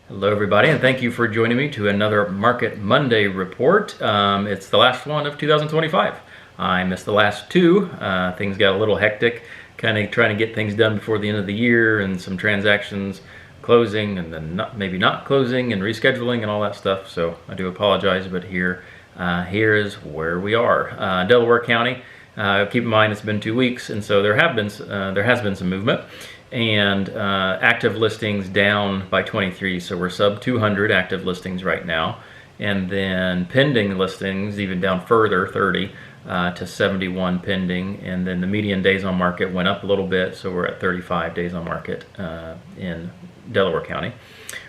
Hello everybody, and thank you for joining me to another Market Monday report. It's the last one of 2025. I missed the last two. Things got a little hectic, kind of trying to get things done before the end of the year and some transactions closing and then maybe not closing and rescheduling and all that stuff. So I do apologize, but here is where we are. Delaware County, keep in mind it's been 2 weeks, and so there has been some movement. And active listings down by 23, so we're sub 200 active listings right now, and then pending listings even down further, 30 to 71 pending, and then the median days on market went up a little bit, so we're at 35 days on market in Delaware County.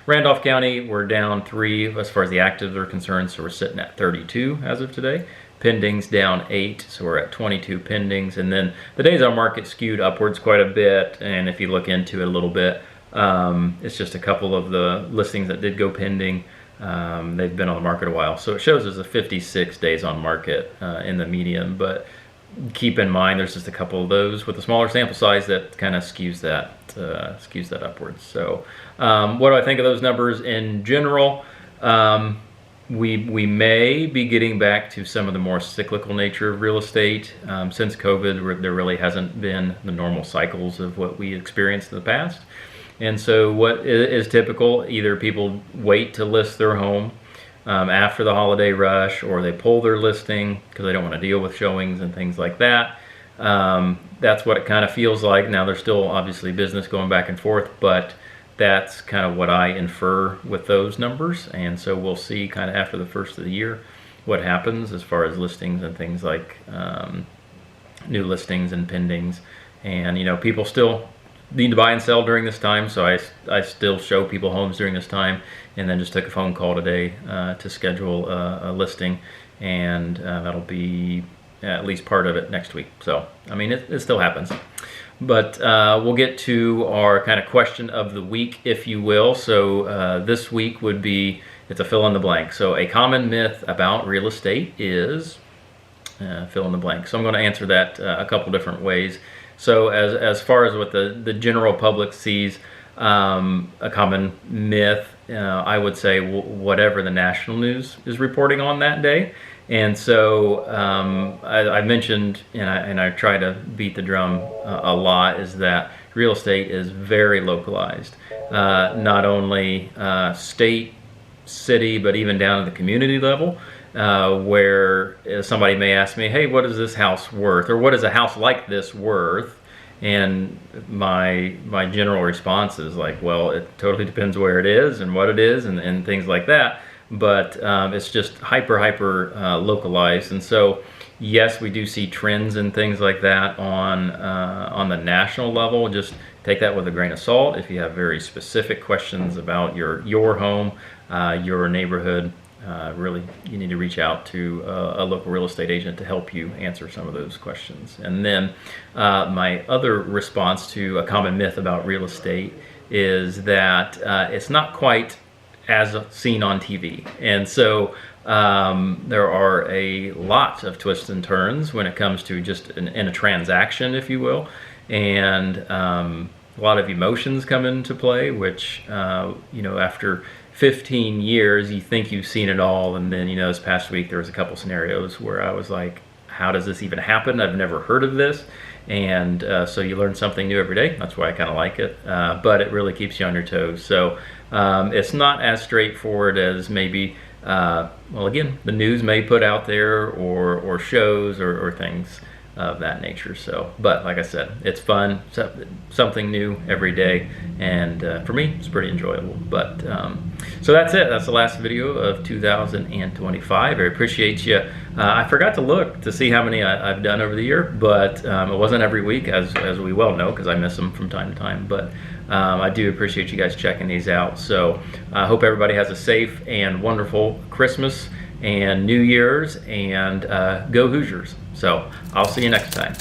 Randolph County, we're down 3 as far as the actives are concerned, so we're sitting at 32 as of today. Pendings down 8, so we're at 22 pendings, and then the days on market skewed upwards quite a bit. And if you look into it a little bit, it's just a couple of the listings that did go pending. They've been on the market a while, so it shows as a 56 days on market in the median. But keep in mind, there's just a couple of those with a smaller sample size that kind of skews that upwards. So, what do I think of those numbers in general? We may be getting back to some of the more cyclical nature of real estate. Since COVID, there really hasn't been the normal cycles of what we experienced in the past. And so what is typical, either people wait to list their home after the holiday rush, or they pull their listing because they don't want to deal with showings and things like that. That's what it kind of feels like. Now, there's still obviously business going back and forth, but that's kind of what I infer with those numbers. And so we'll see kind of after the first of the year what happens as far as listings and things like new listings and pendings. And people still need to buy and sell during this time, so I still show people homes during this time, and then just took a phone call today to schedule a listing, and that'll be at least part of it next week. So I mean, it still happens. But we'll get to our kind of question of the week, if you will. So this week would be, it's a fill in the blank. So a common myth about real estate is fill in the blank. So I'm going to answer that a couple different ways. So as far as what the general public sees, a common myth, I would say whatever the national news is reporting on that day. And so I mentioned, and I try to beat the drum a lot, is that real estate is very localized. Not only state, city, but even down to the community level, where somebody may ask me, hey, what is this house worth? Or what is a house like this worth? And my general response is like, well, it totally depends where it is and what it is and things like that. But it's just hyper localized. And so yes, we do see trends and things like that on the national level. Just take that with a grain of salt. If you have very specific questions about your home, your neighborhood, really you need to reach out to a local real estate agent to help you answer some of those questions. And then my other response to a common myth about real estate is that it's not quite as seen on TV. And so there are a lot of twists and turns when it comes to just in a transaction, if you will. And a lot of emotions come into play, which, after 15 years, you think you've seen it all. And then, this past week, there was a couple scenarios where I was like, how does this even happen? I've never heard of this. And so you learn something new every day. That's why I kind of like it. But it really keeps you on your toes. So it's not as straightforward as maybe, again, the news may put out there, or shows or things of that nature. So, but like I said, it's fun, something new every day, and for me, it's pretty enjoyable. But so that's it. That's the last video of 2025. I appreciate you. I forgot to look to see how many I've done over the year, but it wasn't every week, as we well know, because I miss them from time to time. But I do appreciate you guys checking these out. So I hope everybody has a safe and wonderful Christmas and New Year's, and go Hoosiers. So I'll see you next time.